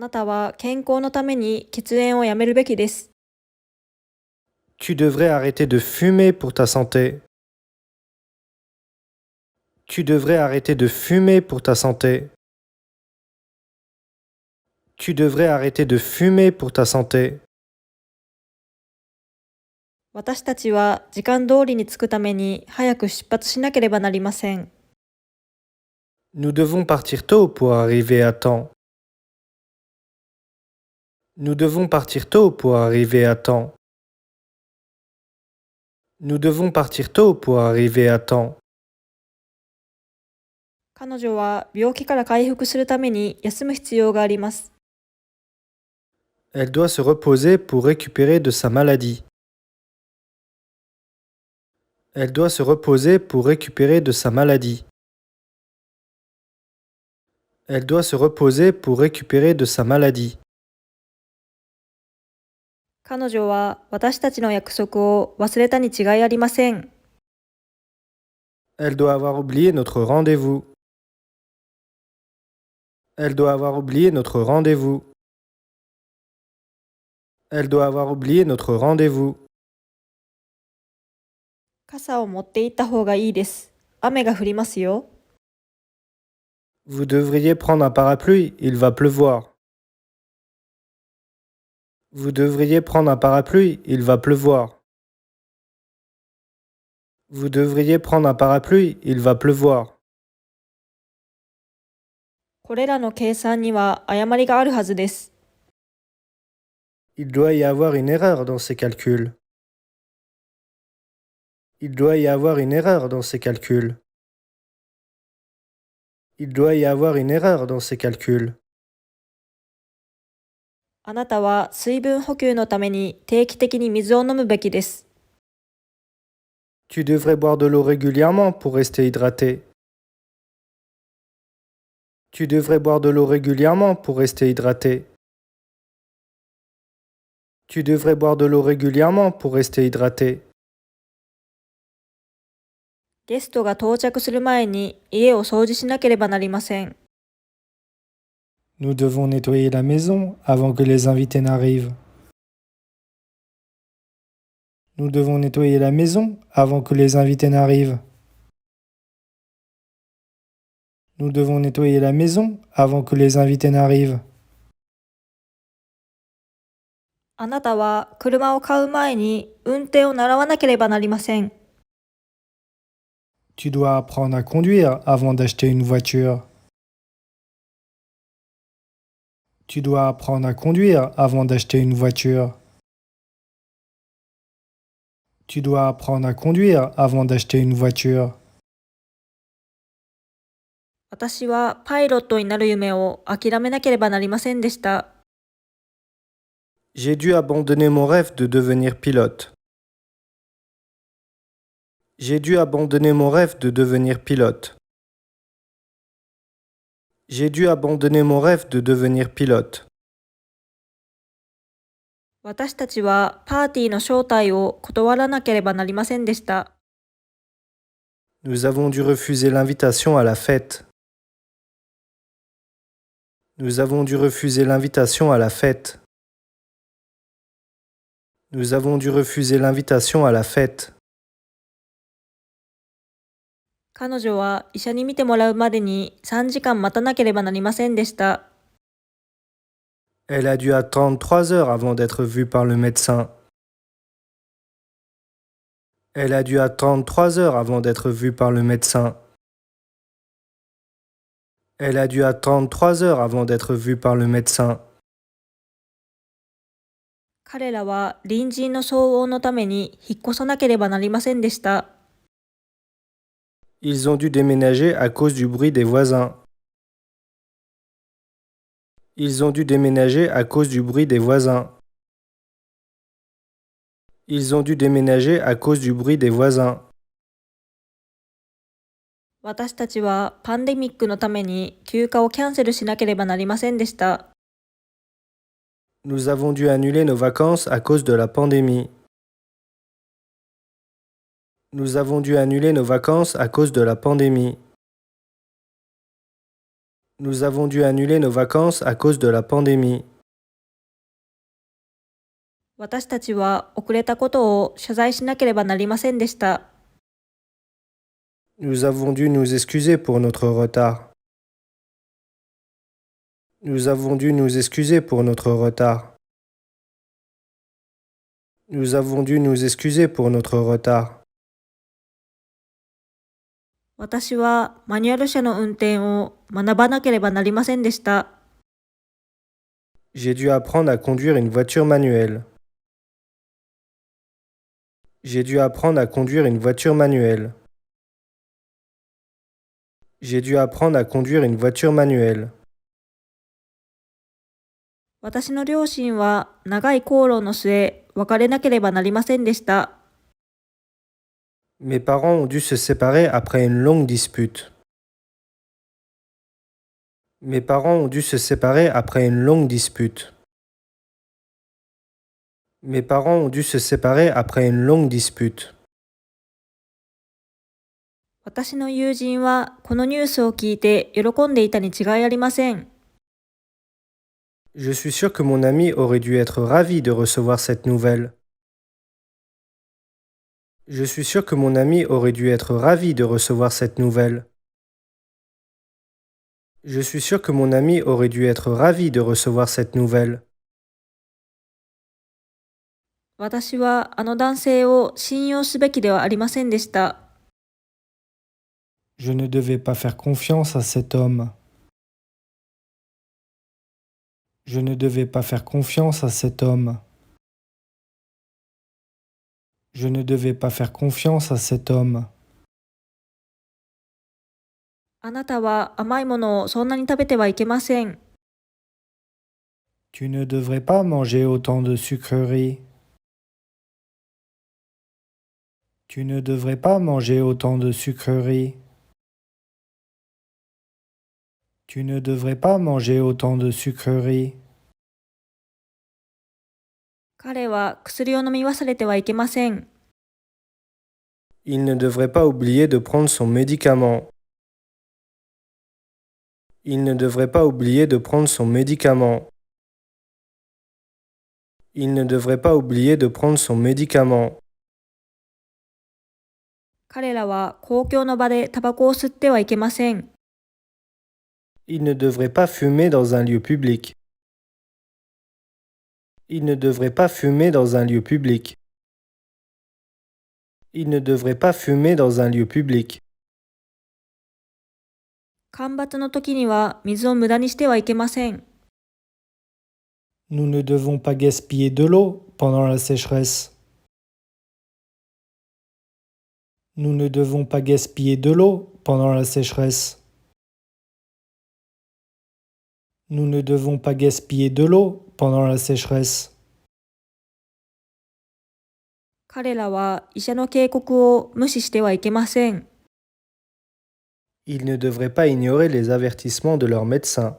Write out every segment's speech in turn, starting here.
あなたは健康のために喫煙をやめるべきです。Tu devrais arrêter de fumer pour ta santé. Tu devrais arrêter de fumer pour ta santé. Tu devrais arrêter de fumer pour ta santé. 私たちは時間通りに着くために早く出発しなければなりません。Nous devons partir tôt pour arriver à temps. Nous devons partir tôt pour arriver à temps. Nous devons partir tôt pour arriver à temps. 彼女は病気から回復するために休む必要があります。Elle doit se reposer pour récupérer de sa maladie. Elle doit se reposer pour récupérer de sa maladie. Elle doit se reposer pour récupérer de sa maladie. 彼女は私たちの約束を忘れたに違いありません。Elle doit avoir oublié notre rendez-vous. Elle doit avoir oublié notre rendez-vous. Elle doit avoir oublié notre rendez-vous. 傘を持って行った方がいいです。雨が降りますよ。Vous devriez prendre un parapluie, il va pleuvoir. Vous devriez prendre un parapluie, il va pleuvoir. Vous devriez prendre un parapluie, il va pleuvoir. これらの計算には誤りがあるはずです。Il doit y avoir une erreur dans ces calculs. Il doit y avoir une erreur dans ces calculs. Il doit y avoir une erreur dans ces calculs. あなたは水分補給のために定期的に水を飲むべきです。Tu devrais boire de l'eau régulièrement pour rester hydraté. Tu devrais boire de l'eau régulièrement pour rester hydraté. Tu devrais boire de l'eau régulièrement pour rester hydraté. ゲストが到着する前に家を掃除しなければなりません。Nous devons nettoyer la maison avant que les invités n'arrivent. Nous devons nettoyer la maison avant que les invités n'arrivent. Nous devons nettoyer la maison avant que les invités n'arrivent. あなたは車を買う前に運転を習わなければなりません。Tu dois apprendre à conduire avant d'acheter une voiture. Tu dois apprendre à conduire avant d'acheter une voiture. Tu dois apprendre à conduire avant d'acheter une voiture. 私はパイロットになる夢を諦めなければなりませんでした。J'ai dû abandonner mon rêve de devenir pilote. J'ai dû abandonner mon rêve de devenir pilote. J'ai dû abandonner mon rêve de devenir pilote. 私たちはパーティーの招待を断らなければなりませんでした。Nous avons dû refuser l'invitation à la fête. Nous avons dû refuser l'invitation à la fête. Nous avons dû refuser l'invitation à la fête. 彼女は医者に診てもらうまでに3時間待たなければなりませんでした。Elle a dû attendre 3 heures avant d'être vue par le médecin. Elle a dû attendre 3 heures avant d'être vue par le médecin. Elle a dû attendre 3 heures avant d'être vue par le médecin. 彼らは隣人の騒音のために引っ越さなければなりませんでした。Ils ont dû déménager à cause du bruit des voisins. Ils ont dû déménager à cause du bruit des voisins. Ils ont dû déménager à cause du bruit des voisins. 私たちはパンデミックのために休暇をキャンセルしなければなりませんでした。Nous avons dû annuler nos vacances à cause de la pandémie. Nous avons dû annuler nos vacances à cause de la pandémie. Nous avons dû annuler nos vacances à cause de la pandémie. 私たちは遅れたことを謝罪しなければなりませんでした。Nous avons dû nous excuser pour notre retard. Nous avons dû nous excuser pour notre retard. Nous avons dû nous excuser pour notre retard. 私はマニュアル車の運転を学ばなければなりませんでした。J'ai dû apprendre à conduire une voiture manuelle. J'ai dû apprendre à conduire une voiture manuelle. J'ai dû apprendre à conduire une voiture manuelle. 私の両親は長い口論の末、別れなければなりませんでした。Mes parents ont dû se séparer après une longue dispute. Mes parents ont dû se séparer après une longue dispute. Mes parents ont dû se séparer après une longue dispute. 私の友人はこのニュースを聞いて喜んでいたに違いありません。Je suis sûr que mon ami aurait dû être ravi de recevoir cette nouvelle. Je suis sûr que mon ami aurait dû être ravi de recevoir cette nouvelle. Je suis sûr que mon ami aurait dû être ravi de recevoir cette nouvelle. 私はあの男性を信用すべきではありませんでした。Je ne devais pas faire confiance à cet homme. Je ne devais pas faire confiance à cet homme. Je ne devais pas faire confiance à cet homme. あなたは甘いものをそんなに食べてはいけません。Tu ne devrais pas manger autant de sucreries. Tu ne devrais pas manger autant de sucreries. Tu ne devrais pas manger autant de sucreries. 彼は薬を飲み忘れてはいけません。Il ne devrait pas oublier de prendre son médicament. Il ne devrait pas oublier de prendre son médicament. Il ne devrait pas oublier de prendre son médicament. 彼らは公共の場でタバコを吸ってはいけません。Il ne devrait pas fumer dans un lieu public. Il ne devrait pas fumer dans un lieu public. Il ne devrait pas fumer dans un lieu public. 干ばつの時には水を無駄にしてはいけません。Nous ne devons pas gaspiller de l'eau pendant la sécheresse. Nous ne devons pas gaspiller de l'eau pendant la sécheresse. Nous ne devons pas gaspiller de l'eau pendant la sécheresse. 彼らは医者の警告を無視してはいけません。Ils ne devraient pas ignorer les avertissements de leur médecin.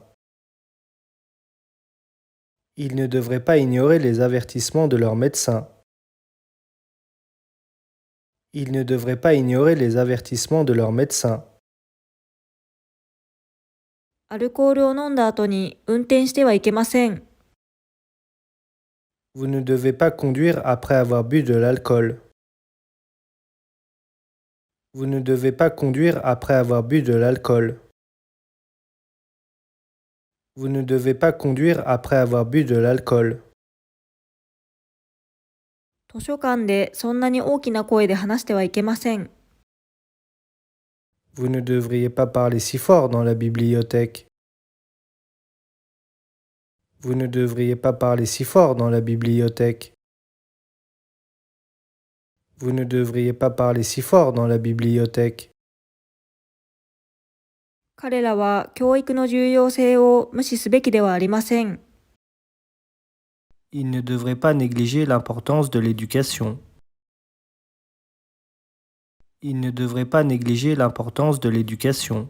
Ils ne devraient pas ignorer les avertissements de leur médecin. Ils ne devraient pas ignorer les avertissements de leur médecin. アルコールを飲んだ後に運転してはいけません。Vous ne devez pas conduire après avoir bu de l'alcool. Vous ne devez pas conduire après avoir bu de l'alcool. Vous ne devez pas conduire après avoir bu de l'alcool. 図書館でそんなに大きな声で話してはいけません。Vous ne devriez pas parler si fort dans la bibliothèque. Vous ne devriez pas parler si fort dans la bibliothèque. Vous ne devriez pas parler si fort dans la bibliothèque. 彼らは教育の重要性を無視すべきではありません。Ils ne devraient pas négliger l'importance de l'éducation. Ils ne devraient pas négliger l'importance de l'éducation.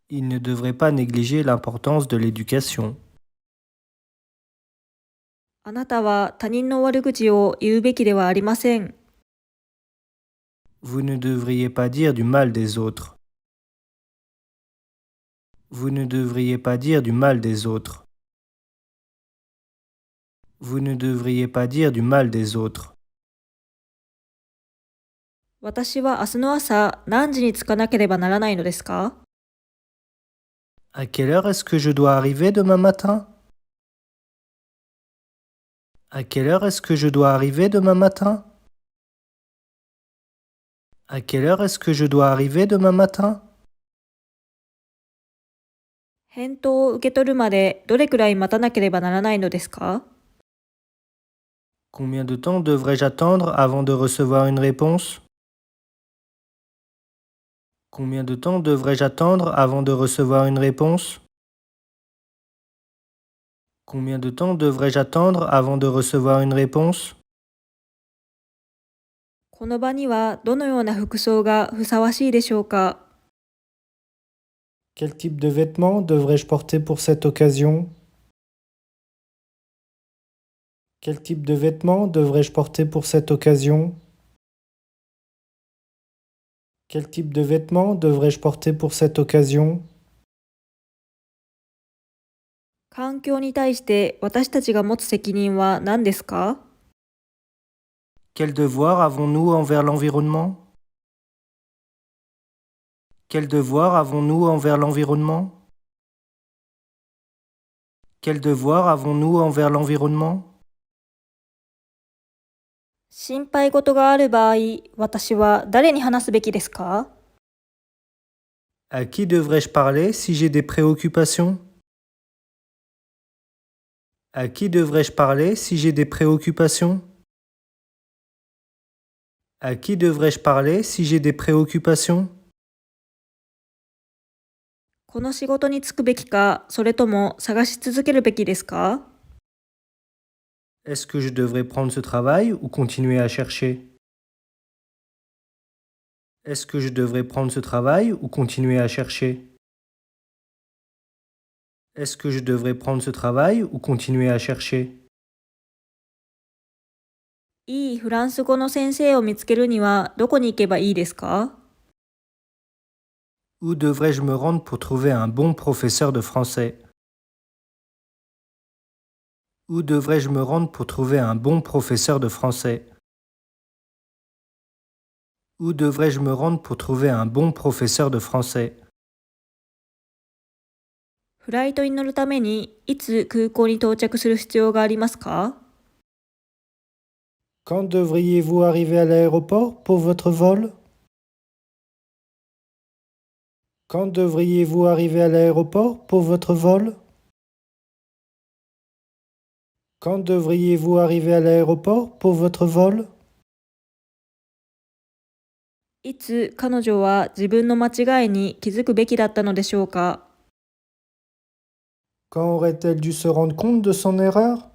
Ils ne devraient pas négliger l'importance de l'éducation. あなたは他人の悪口を言うべきではありません。Vous ne devriez pas dire du mal des autres. Vous ne devriez pas dire du mal des autres. Vous ne devriez pas dire du mal des autres. 私は明日の朝何時に着かなければならないのですか？ À quelle heure est-ce que je dois arriver demain matin? À quelle heure est-ce que je dois arriver demain matin? À quelle heure est-ce que je dois arriver demain matin? 返答を受け取るまでどれくらい待たなければならないのですか？ Combien de temps devrais-je attendre avant de recevoir une réponse? Combien de temps devrais-je attendre avant de recevoir une réponse? Combien de temps devrais-je attendre avant de recevoir une réponse? この場にはどのような服装がふさわしいでしょうか？ Quel type de vêtements devrais-je porter pour cette occasion? Quel type de vêtements devrais-je porter pour cette occasion? Quel type de vêtements devrais-je porter pour cette occasion? 環境に対して私たちが持つ責任は何ですか？ Quel devoir avons-nous envers l'environnement? Quel devoir avons-nous envers l'environnement? Quel devoir avons-nous envers l'environnement? 心配事がある場合、私は誰に話すべきですか？ À qui devrais-je parler si j'ai des préoccupations? À qui devrais-je parler si j'ai des préoccupations? À qui devrais-je parler si j'ai des préoccupations? この仕事に就くべきか、それとも探し続けるべきですか？ Est-ce que je devrais prendre ce travail ou continuer à chercher? Est-ce que je devrais prendre ce travail ou continuer à chercher? Est-ce que je devrais prendre ce travail ou continuer à chercher? いいフランス語の先生を見つけるにはどこに行けばいいですか？ Où devrais-je me rendre pour trouver un bon professeur de français? Où devrais-je me rendre pour trouver un bon professeur de français? Où devrais-je me rendre pour trouver un bon professeur de français? フライトに乗るためにいつ空港に到着する必要がありますか？ Quand devriez-vous arriver à l'aéroport pour votre vol? Quand devriez-vous arriver à l'aéroport pour votre vol? Quand devriez-vous arriver à l'aéroport pour votre vol? いつ彼女は自分の間違いに気づくべきだったのでしょうか？ Quand aurait-elle dû se rendre compte de son erreur?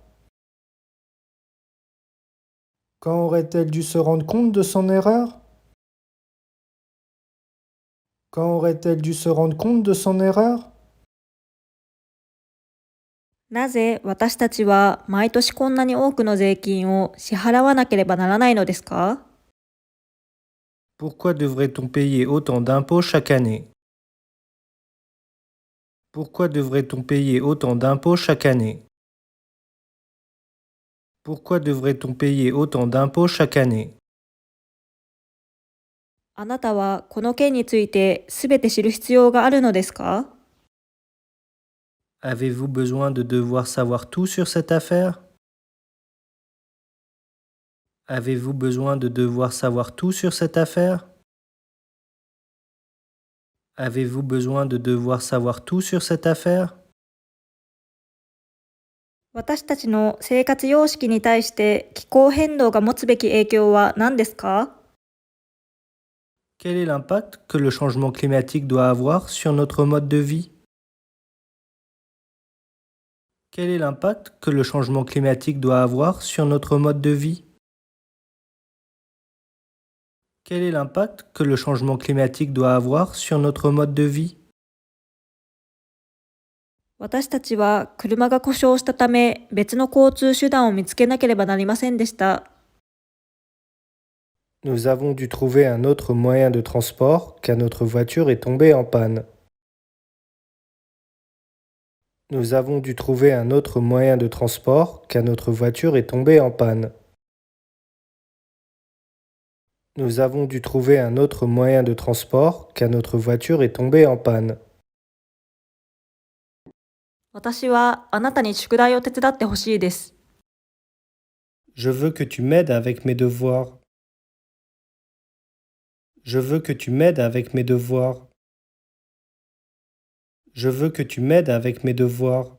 Quand aurait-elle dû se rendre compte de son erreur? Quand aurait-elle dû se rendre compte de son erreur? なぜ私たちは毎年こんなに多くの税金を支払わなければならないのですか？ Pourquoi devrait-on payer autant d'impôts chaque année? Pourquoi devrait-on payer autant d'impôts chaque année? Pourquoi devrait-on payer autant d'impôts chaque année? あなたはこの件についてすべて知る必要があるのですか？ Avez-vous besoin de devoir savoir tout sur cette affaire? Avez-vous besoin de devoir savoir tout sur cette affaire? Avez-vous besoin de devoir savoir tout sur cette affaire? 私たちの生活様式に対して気候変動が持つべき影響は何ですか？ Quel est l'impact que le changement climatique doit avoir sur notre mode de vie? Quel est l'impact que le changement climatique doit avoir sur notre mode de vie? Quel est l'impact que le changement climatique doit avoir sur notre mode de vie? 私たちは車が故障したため別の交通手段を見つけなければなりませんでした。Nous avons dû trouver un autre moyen de transport car notre voiture est tombée en panne. Nous avons dû trouver un autre moyen de transport car notre voiture est tombée en panne. Nous avons dû trouver un autre moyen de transport car notre voiture est tombée en panne. 私はあなたに宿題を手伝ってほしいです。Je veux que tu m'aides avec mes devoirs. Je veux que tu m'aides avec mes devoirs. Je veux que tu m'aides avec mes devoirs.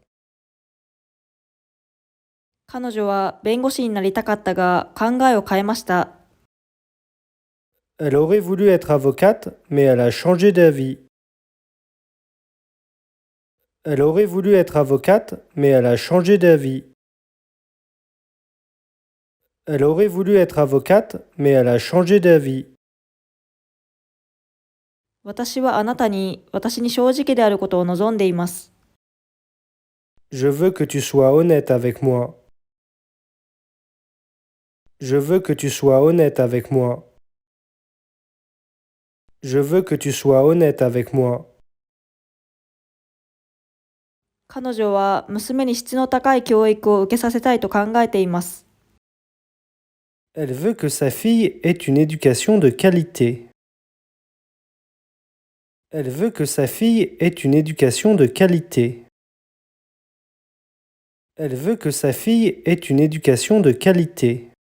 彼女は弁護士になりたかったが考えを変えました。Elle aurait voulu être avocate, mais elle a changé d'avis. Elle aurait voulu être avocate, mais elle a changé d'avis. Elle aurait voulu être avocate, mais elle a changé d'avis. 私はあなたに私に正直であることを望んでいます。Je veux que tu sois honnête avec moi. Je veux que tu sois honnête avec moi. Je veux que tu sois honnête avec moi. 彼女は娘に質の高い教育を受けさせたいと考えています。Elle veut que sa fille ait une éducation de qualité. Elle veut que sa fille ait une éducation de qualité. Elle veut que sa fille ait une éducation de qualité.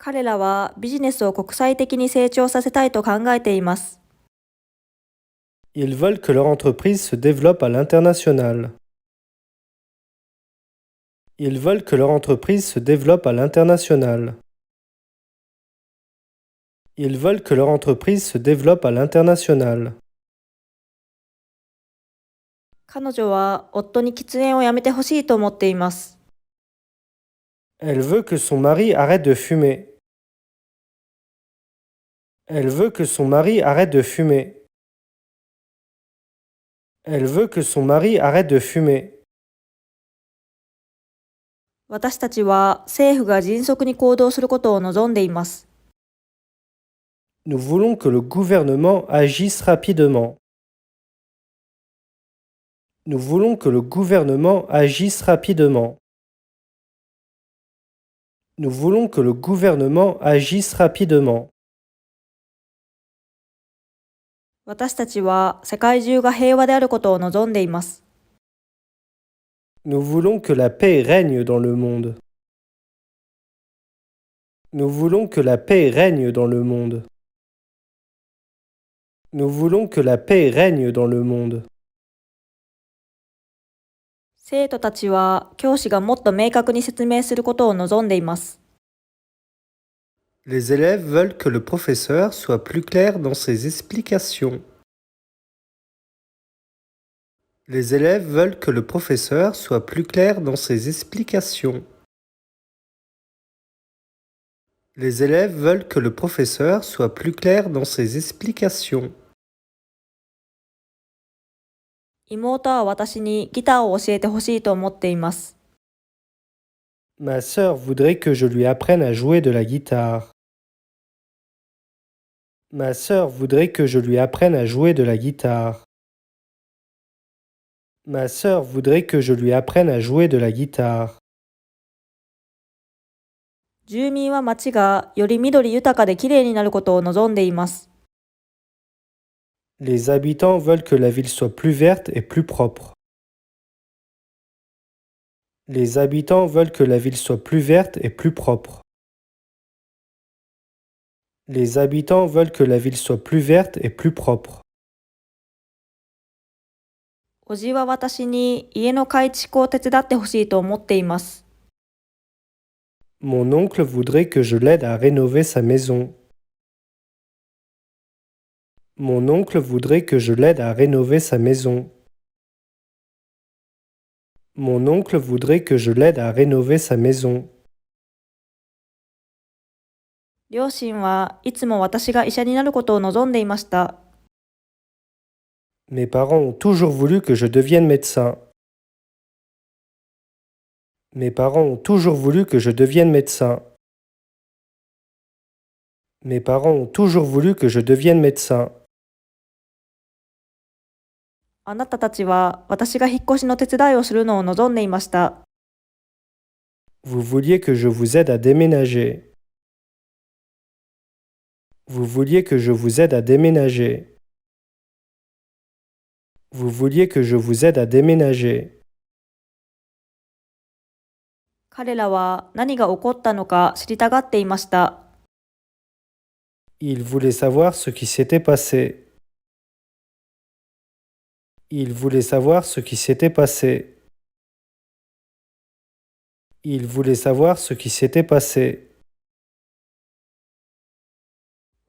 彼らはビジネスを国際的に成長させたいと考えています。Ils veulent que leur entreprise se développe à l'international. Ils veulent que leur entreprise se développe à l'international. Ils veulent que leur entreprise se développe à l'international. 彼女は夫に喫煙をやめてほしいと思っています。Elle veut que son mari arrête de fumer. Elle veut que son mari arrête de fumer. Elle veut que son mari arrête de fumer. 私たちは政府が迅速に行動することを望んでいます。Nous voulons que le gouvernement agisse rapidement. Nous voulons que le gouvernement agisse rapidement. Nous voulons que le gouvernement agisse rapidement. 私たちは世界中が平和であることを望んでいます。Nous voulons que la paix règne dans le monde. Nous voulons que la paix règne dans le monde. Nous voulons que la paix règne dans le monde. 生徒たちは教師がもっと明確に説明することを望んでいます。Les élèves veulent que le professeur soit plus clair dans ses explications. Les élèves veulent que le professeur soit plus clair dans ses explications. Les élèves veulent que le professeur soit plus clair dans ses explications. 妹は私にギターを教えてほしいと思っています。Ma sœur voudrait que je lui apprenne à jouer de la guitare. Ma sœur voudrait que je lui apprenne à jouer de la guitare. Ma sœur voudrait que je lui apprenne à jouer de la guitare. 住民は街がより緑豊かできれいになることを望んでいます。Les habitants veulent que la ville soit plus verte et plus propre. Les habitants veulent que la ville soit plus verte et plus propre. Les habitants veulent que la ville soit plus verte et plus propre. おじは私に家の改築を手伝ってほしいと思っています。Mon oncle voudrait que je l'aide à rénover sa maison. Mon oncle voudrait que je l'aide à rénover sa maison. Mon oncle voudrait que je l'aide à rénover sa maison. 両親はいつも私が医者になることを望んでいました。Mes parents ont toujours voulu que je devienne médecin. Mes parents ont toujours voulu que je devienne médecin. Mes parents ont toujours voulu que je devienne médecin. あなたたちは私が引っ越しの手伝いをするのを望んでいました。Vous vouliez que je vous aide à déménager. Vous vouliez que je vous aide à déménager. Vous vouliez que je vous aide à déménager. 彼らは何が起こったのか知りたがっていました。Il voulait savoir ce qui s'était passé. Il voulait savoir ce qui s'était passé. Il voulait savoir ce qui s'était passé.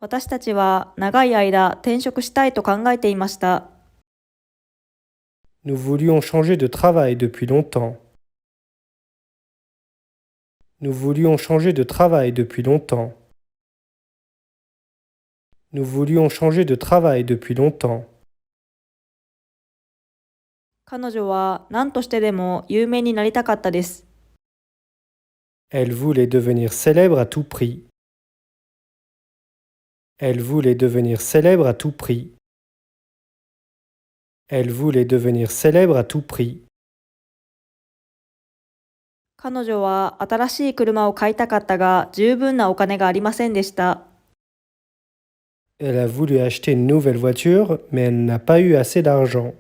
私たちは長い間転職したいと考えていました。Nous voulions changer de travail depuis longtemps. Nous voulions changer de travail depuis longtemps. Nous voulions changer de travail depuis longtemps. 彼女は何としてでも有名になりたかったです。Elle voulait devenir célèbre à tout prix. Elle voulait devenir célèbre à tout prix. Elle voulait devenir célèbre à tout prix. 彼女は新しい車を買いたかったが十分なお金がありませんでした。Elle a voulu acheter une nouvelle voiture, mais elle n'a pas eu assez d'argent.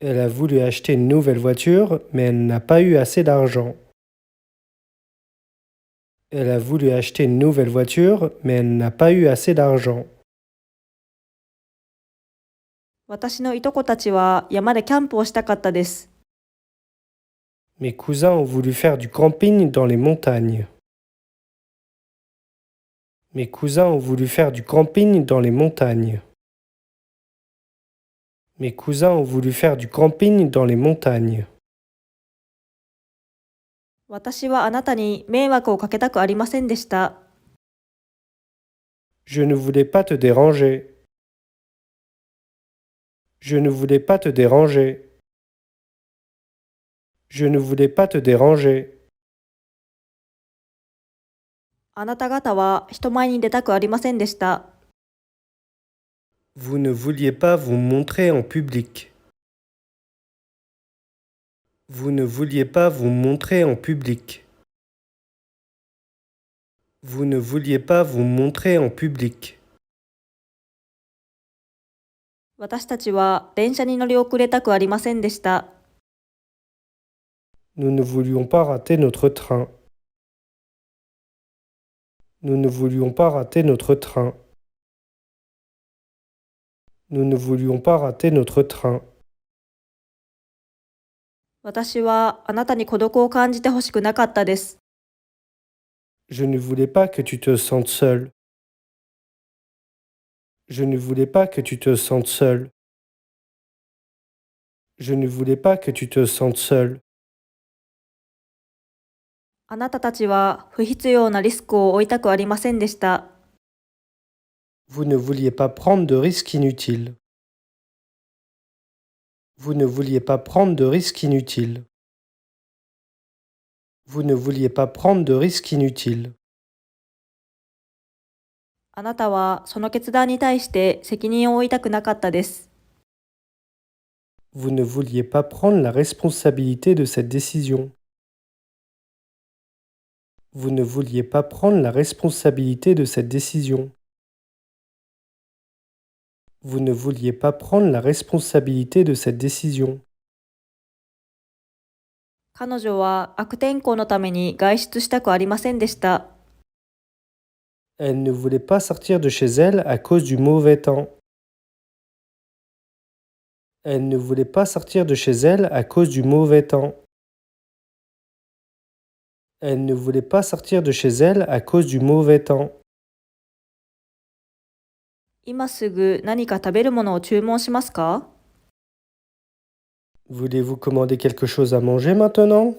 Elle a voulu acheter une nouvelle voiture, mais elle n'a pas eu assez d'argent. Elle a voulu acheter une nouvelle voiture, mais elle n'a pas eu assez d'argent. 私のいとこたちは山でキャンプをしたかったです。Mes cousins ont voulu faire du camping dans les montagnes. Mes cousins ont voulu faire du camping dans les montagnes. Mes cousins ont voulu faire du camping dans les montagnes. 私はあなたに迷惑をかけたくありませんでした。Je ne voulais pas te déranger. Je ne voulais pas te déranger. Je ne voulais pas te déranger. あなた方は人前に出たくありませんでした。Vous ne vouliez pas vous montrer en public. Vous ne vouliez pas vous montrer en public. Vous ne vouliez pas vous montrer en public. 私たちは電車に乗り遅れたくありませんでした。Nous ne voulions pas rater notre train. Nous ne voulions pas rater notre train. Nous ne voulions pas rater notre train. 私はあなたに孤独を感じてほしくなかったです。Je ne voulais pas que tu te sentes seul. Je ne voulais pas que tu te sentes seul. Je ne voulais pas que tu te sentes seul. あなたたちは不必要なリスクを負いたくありませんでした。Vous ne vouliez pas prendre de risques inutiles. Vous ne vouliez pas prendre de risques inutiles. Vous ne vouliez pas prendre de risques inutiles. あなたはその決断に対して責任を負いたくなかったです。Vous ne vouliez pas prendre la responsabilité de cette décision. Vous ne vouliez pas prendre la responsabilité de cette décision. Vous ne vouliez pas prendre la responsabilité de cette décision. 彼女は悪天候のために外出したくありませんでした。Elle ne voulait pas sortir de chez elle à cause du mauvais temps. Elle ne voulait pas sortir de chez elle à cause du mauvais temps. Elle ne voulait pas sortir de chez elle à cause du mauvais temps. 今すぐ何か食べるものを注文しますか？ Voulez-vous commander quelque chose à manger maintenant?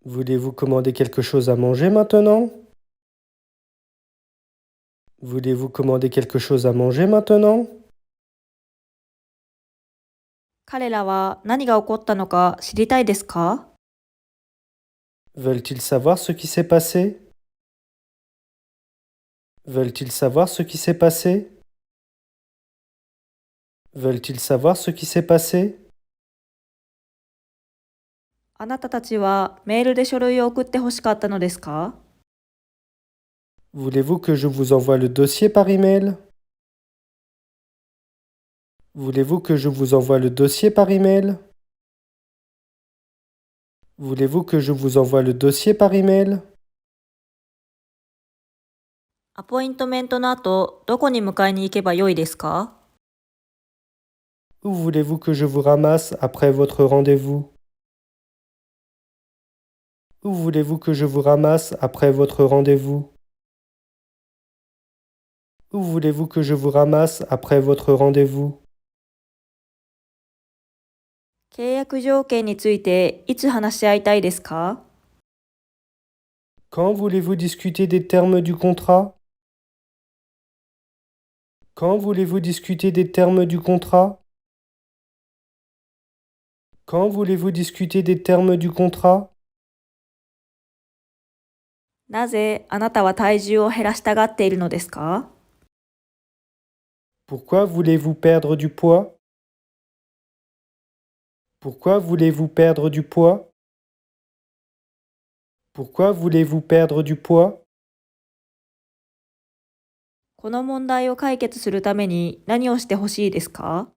Voulez-vous commander quelque chose à manger maintenant? Voulez-vous commander quelque chose à manger maintenant? 彼らは何が起こったのか知りたいですか？ Veulent-ils savoir ce qui s'est passé? Veulent-ils savoir ce qui s'est passé? Veulent-ils savoir ce qui s'est passé? あなたたちはメールで書類を送ってほしかったのですか？ Voulez-vous que je vous envoie le dossier par email? Voulez-vous que je vous envoie le dossier par email? Voulez-vous que je vous envoie le dossier par email? アポイントメントの後、どこに迎えに行けばよいですか？ Où voulez-vous que je vous ramasse après votre rendez-vous? Où voulez-vous que je vous ramasse après votre rendez-vous? Où voulez-vous que je vous ramasse après votre rendez-vous? 契約条件についていつ話し合いたいですか？ Quand voulez-vous discuter des termes du contrat? Quand voulez-vous discuter des termes du contrat? Quand voulez-vous discuter des termes du contrat? なぜあなたは体重を減らしたがっているのですか？ Pourquoi voulez-vous perdre du poids? Pourquoi voulez-vous perdre du poids? Pourquoi voulez-vous perdre du poids? この問題を解決するために何をしてほしいですか？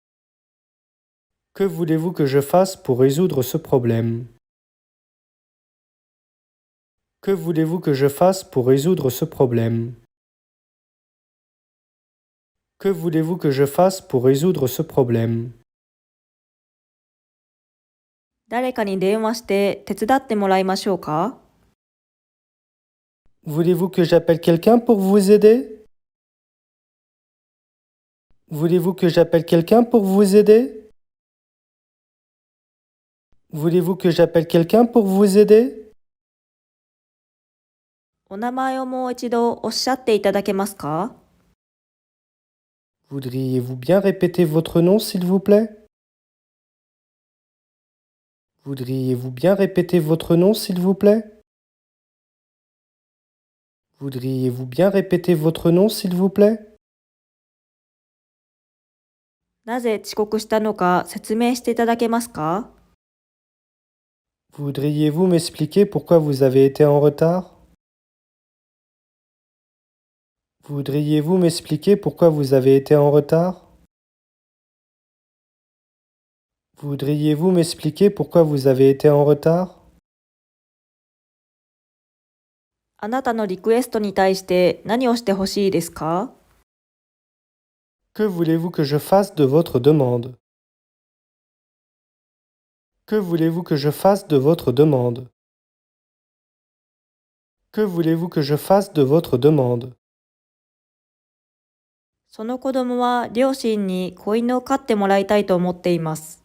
Que voulez-vous que je fasse pour résoudre ce problème? Que voulez-vous que je fasse pour résoudre ce problème? Que voulez-vous que je fasse pour résoudre ce problème? 誰かに電話して手伝ってもらいましょうか？ Voulez-vous que j'appelle quelqu'un pour vous aider? Voulez-vous que j'appelle quelqu'un pour vous aider? Voulez-vous que j'appelle quelqu'un pour vous aider? お名前をもう一度おっしゃっていただけますか？ Voudriez-vous bien répéter votre nom, s'il vous plaît? Voudriez-vous bien répéter votre nom, s'il vous plaît? Voudriez-vous bien répéter votre nom, s'il vous plaît? なぜ遅刻したのか説明していただけますか？ Voudriez-vous m'expliquer pourquoi vous avez été en retard? Voudriez-vous m'expliquer pourquoi vous avez été en retard? Voudriez-vous m'expliquer pourquoi vous avez été en retard? あなたのリクエストに対して何をしてほしいですか？ Que voulez-vous que je fasse de votre demande? Que voulez-vous que je fasse de votre demande? Que voulez-vous que je fasse de votre demande? その子供は両親に子犬を飼ってもらいたいと思っています。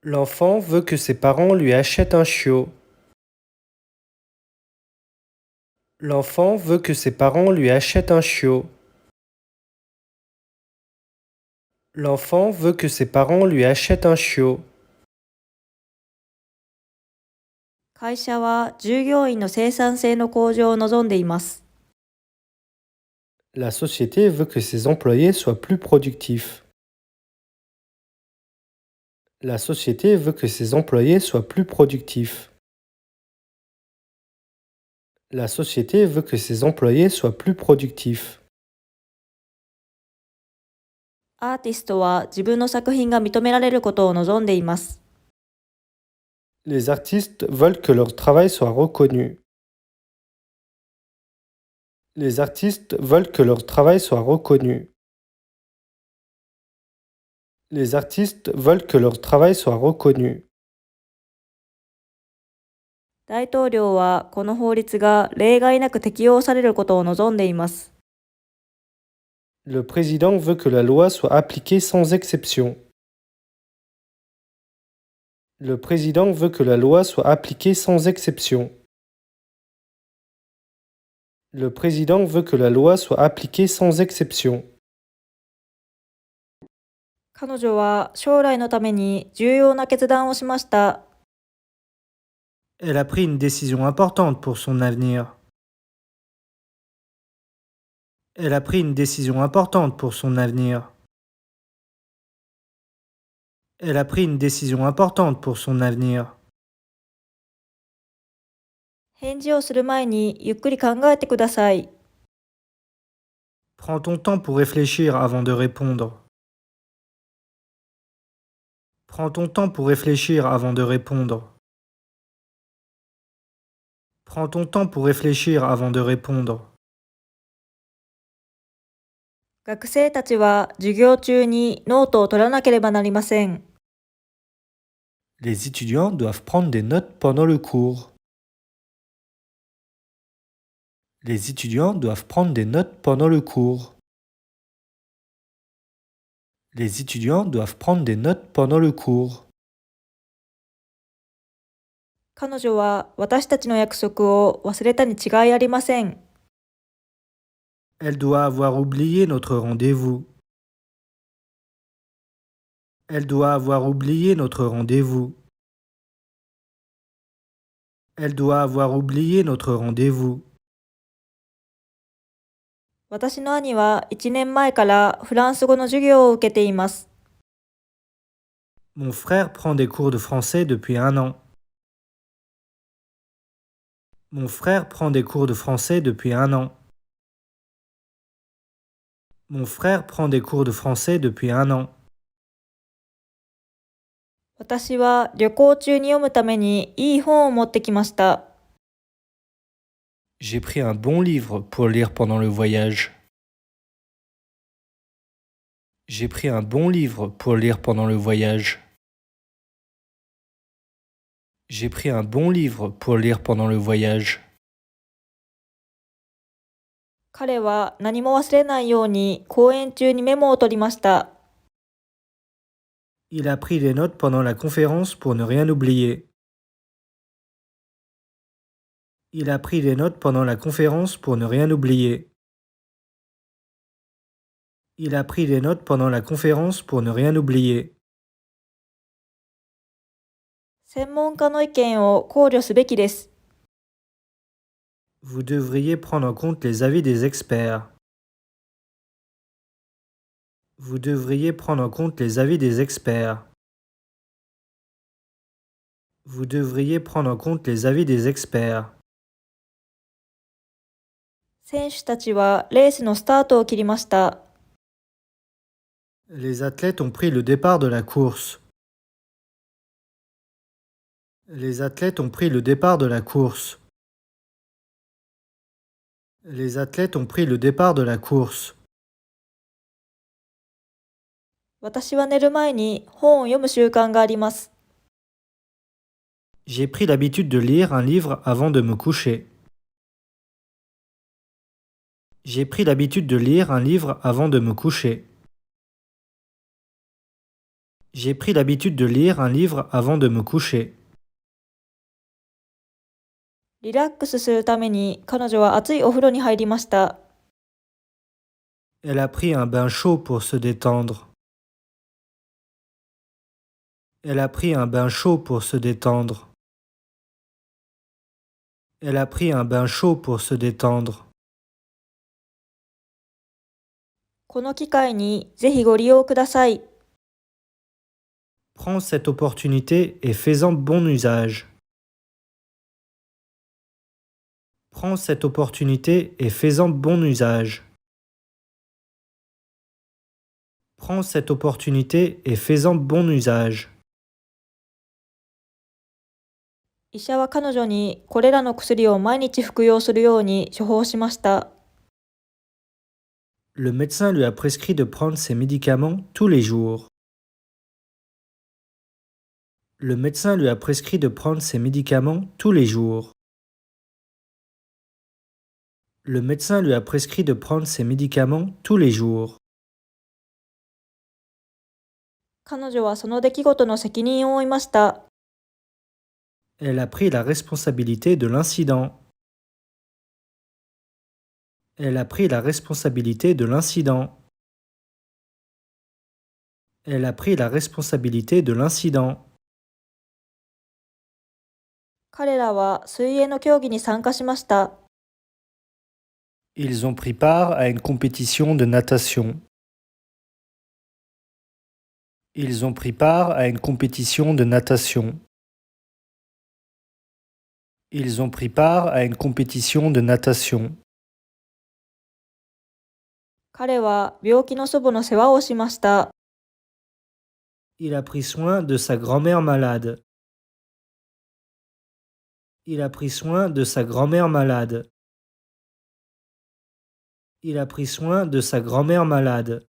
L'enfant veut que ses parents lui achètent un chiot. L'enfant veut que ses parents lui achètent un chiot. L'enfant veut que ses parents lui achètent un chiot. 会社は従業員の生産性の向上を望んでいます。La société veut que ses employés soient plus productifs. La société veut que ses employés soient plus productifs. La société veut que ses employés soient plus productifs. アーティストは自分の作品が認められることを望んでいます。Les artistes veulent que leur travail soit reconnu. Les artistes veulent que leur travail soit reconnu. Les artistes veulent que leur travail soit reconnu. 大統領はこの法律が例外なく適用されることを望んでいます。Le président veut que la loi soit appliquée sans exception. Le président veut que la loi soit appliquée sans exception. Le président veut que la loi soit appliquée sans exception. 彼女は将来のために重要な決断をしました。Elle a pris une décision importante pour son avenir. Elle a pris une décision importante pour son avenir. Elle a pris une décision importante pour son avenir. 返事をする前にゆっくり考えてください。 Prends ton temps pour réfléchir avant de répondre. Prends ton temps pour réfléchir avant de répondre. Prends ton temps pour réfléchir avant de répondre. 学生たちは授業中にノートを取らなければなりません。 Les étudiants doivent prendre des notes pendant le cours. Les étudiants doivent prendre des notes pendant le cours. Les étudiants doivent prendre des notes pendant le cours. 彼女は私たちの約束を忘れたに違いありません。 Elle doit avoir oublié notre rendez-vous. Elle doit avoir oublié notre rendez-vous. Elle doit avoir oublié notre rendez-vous. 私の兄は1年前からフランス語の授業を受けています。 Mon frère prend des cours de français depuis 1 an. Mon frère prend des cours de français depuis 1 an. Mon frère prend des cours de français depuis 1 an. 私は旅行中に読むためにいい本を持ってきました。 J'ai pris un bon livre pour lire pendant le voyage. J'ai pris un bon livre pour lire pendant le voyage. J'ai pris un bon livre pour lire pendant le voyage. 彼は何も忘れないように講演中にメモを取りました。 Il a pris des notes pendant la conférence pour ne rien oublier. Il a pris des notes pendant la conférence pour ne rien oublier. Il a pris des notes pendant la conférence pour ne rien oublier. 専門家の意見を考慮すべきです。 Vous devriez prendre en compte les avis des experts. Vous devriez prendre en compte les avis des experts. Vous devriez prendre en compte les avis des experts. 選手たちはレースのスタートを切りました。 Les athlètes ont pris le départ de la course. Les athlètes ont pris le départ de la course. Les athlètes ont pris le départ de la course. 私は寝る前に本を読む習慣があります。 J'ai pris l'habitude de lire un livre avant de me coucher. J'ai pris l'habitude de lire un livre avant de me coucher. J'ai pris l'habitude de lire un livre avant de me coucher. リラックスするために彼女は熱いお風呂に入りました。 Elle a pris un bain chaud pour se détendre. Elle a pris un bain chaud pour se détendre. Elle a pris un bain chaud pour se détendre. この機会にぜひご利用ください。 Prends cette opportunité et fais-en bon usage. Prends cette opportunité et fais-en bon usage. Prends cette opportunité et fais-en bon usage. 医者は彼女にこれらの薬を毎日服用するように処方しました。 Le médecin lui a prescrit de prendre ses médicaments tous les jours. Le médecin lui a prescrit de prendre ses médicaments tous les jours. Le médecin lui a prescrit de prendre ses médicaments tous les jours. 彼女はその出来事の責任を負いました。 Elle a pris la responsabilité de l'incident. Elle a pris la responsabilité de l'incident. Elle a pris la responsabilité de l'incident. 彼らは水泳の競技に参加しました。 Ils ont pris part à une compétition de natation. Ils ont pris part à une compétition de natation. Ils ont pris part à une compétition de natation. 彼は病気の祖母の世話をしました。Il a pris soin de sa grand-mère malade. Il a pris soin de sa grand-mère malade. Il a pris soin de sa grand-mère malade.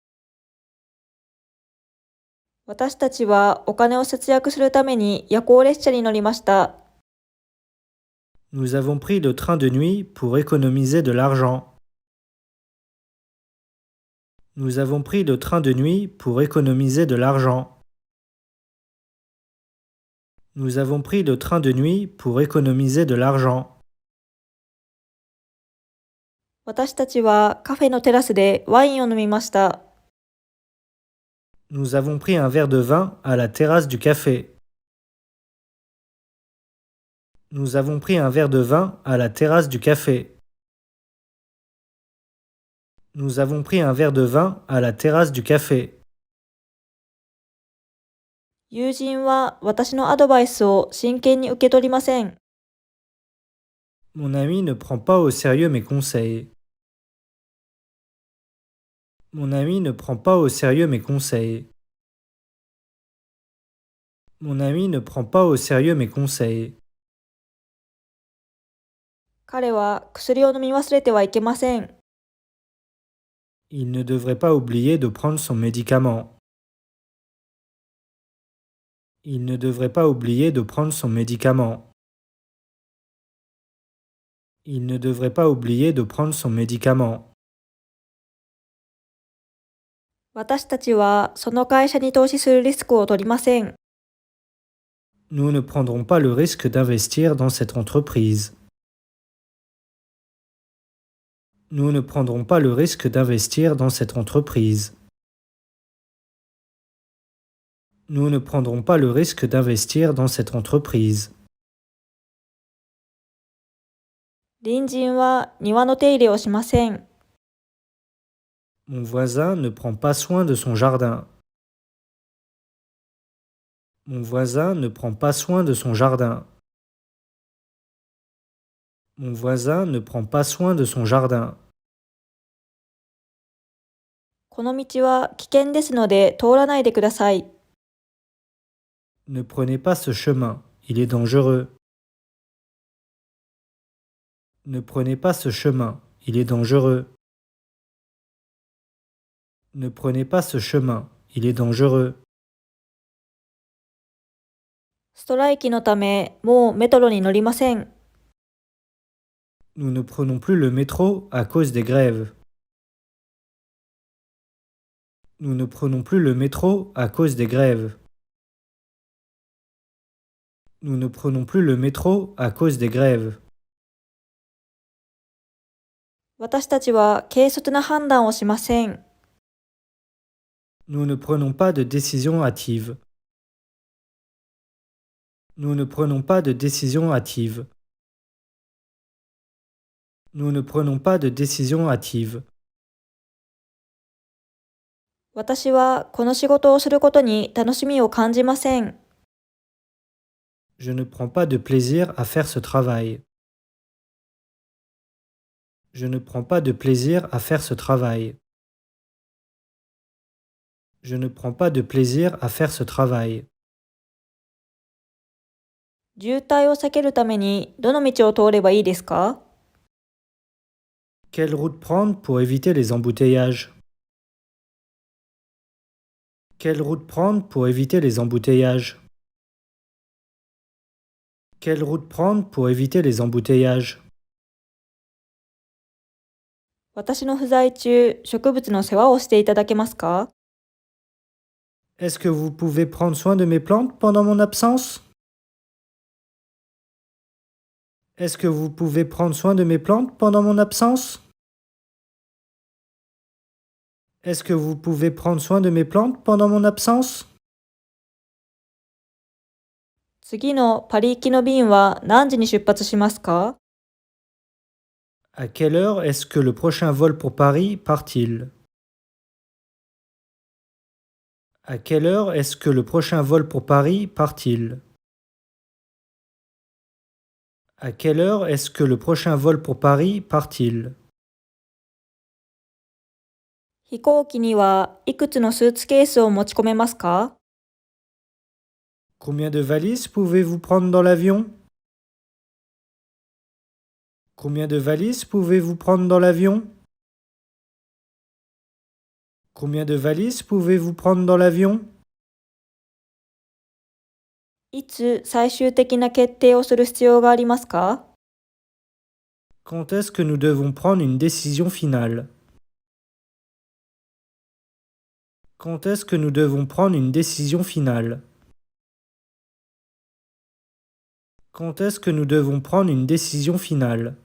私たちはお金を節約するために夜行列車に乗りました。Nous avons pris le train de nuit pour économiser de l'argent. Nous avons pris le train de nuit pour économiser de l'argent. Nous avons pris le train de nuit pour économiser de l'argent. 私たちはカフェのテラスでワインを飲みました。Nous avons pris un verre de vin à la terrasse du café. Nous avons pris un verre de vin à la terrasse du café. Nous avons pris un verre de vin à la terrasse du café. 友人は私のアドバイスを真剣に受け取りません。Mon ami ne prend pas au sérieux mes conseils. Mon ami ne prend pas au sérieux mes conseils. Mon ami ne prend pas au sérieux mes conseils. 彼は薬を飲み忘れてはいけません。Il ne devrait pas oublier de prendre son médicament. Il ne devrait pas oublier de prendre son médicament. Il ne devrait pas oublier de prendre son médicament. 私たちはその会社に投資するリスクを取りません。Nous ne prendrons pas le risque d'investir dans cette entreprise. Nous ne prendrons pas le risque d'investir dans cette entreprise. Nous ne prendrons pas le risque d'investir dans cette entreprise. 隣人は庭の手入れをしません。Mon voisin ne prend pas soin de son jardin. Mon voisin ne prend pas soin de son jardin. Mon voisin ne prend pas soin de son jardin. この道は危険ですので通らないでください。Ne prenez pas ce chemin, il est dangereux. Ne prenez pas ce chemin, il est dangereux. Ne prenez pas ce chemin, il est dangereux. ストライキのためもうメトロに乗りません。Nous ne prenons plus le métro à cause des grèves. Nous ne prenons plus le métro à cause des grèves. Nous ne prenons plus le métro à cause des grèves. 私たちは軽率な判断をしません。Nous ne prenons pas de décision hâtive. Nous ne prenons pas de décision hâtive. Nous ne prenons pas de décision hâtive. 私はこの仕事をすることに楽しみを感じません。Je ne prends pas de plaisir à faire ce travail. Je ne prends pas de plaisir à faire ce travail. Je ne prends pas de plaisir à faire ce travail. 渋滞を避けるためにどの道を通ればいいですか？ Quelle route prendre pour éviter les embouteillages? Quelle route prendre pour éviter les embouteillages? Quelle route prendre pour éviter les embouteillages? 私の不在中、植物の世話をしていただけますか？ Est-ce que vous pouvez prendre soin de mes plantes pendant mon absence? Est-ce que vous pouvez prendre soin de mes plantes pendant mon absence? Est-ce que vous pouvez prendre soin de mes plantes pendant mon absence? 次のパリ行きの便は何時に出発しますか？ À quelle heure est-ce que le prochain vol pour Paris part-il? À quelle heure est-ce que le prochain vol pour Paris part-il? À quelle heure est-ce que le prochain vol pour Paris part-il? 飛行機にはいくつのスーツケースを持ち込めますか？ Combien de valises pouvez-vous prendre dans l'avion? Combien de valises pouvez-vous prendre dans l'avion? Combien de valises pouvez-vous prendre dans l'avion? いつ最終的な決定をする必要がありますか？ Quand est-ce que nous devons prendre une décision finale? Quand est-ce que nous devons prendre une décision finale? Quand est-ce que nous devons prendre une décision finale?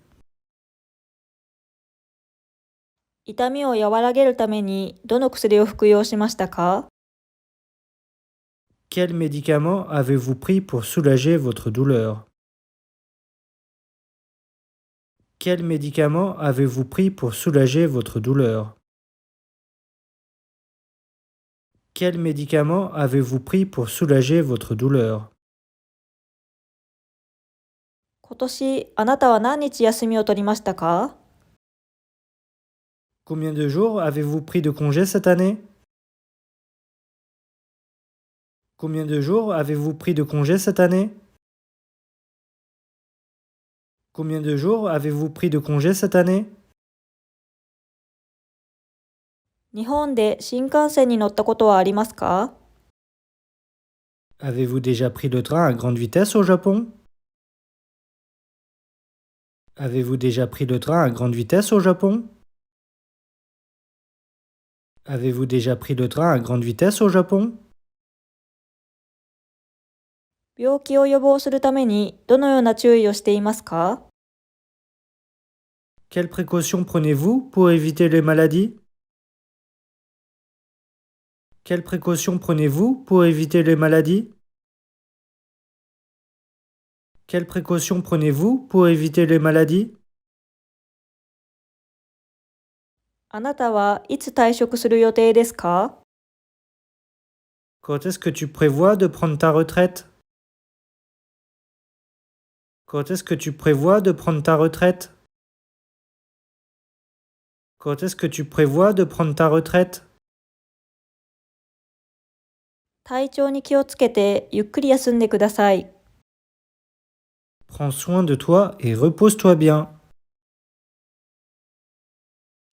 痛みを和らげるためにどの薬を服用しましたか？ Quel médicament avez-vous pris pour soulager votre douleur? Quel médicament avez-vous pris pour soulager votre douleur? Quel médicament avez-vous pris pour soulager votre douleur? 今年あなたは何日休みを取りましたか？ Combien de jours avez-vous pris de congé cette année? Combien de jours avez-vous pris de congé cette année? Combien de jours avez-vous pris de congé cette année? 日本で新幹線に乗ったことはありますか？ Avez-vous déjà pris le train à grande vitesse au Japon? Avez-vous déjà pris le train à grande vitesse au Japon? Avez-vous déjà pris le train à grande vitesse au Japon? 病気を予防するためにどのような注意をしていますか？ Quelles précautions prenez-vous pour éviter les maladies? Quelles précautions prenez-vous pour éviter les maladies? Quelles précautions prenez-vous pour éviter les maladies? あなたはいつ退職する予定ですか？ Quand est-ce que tu prévois de prendre ta retraite? Quand est-ce que tu prévois de prendre ta retraite? Quand est-ce que tu prévois de prendre ta retraite? 体調に気をつけてゆっくり休んでください。Prends soin de toi et repose-toi bien.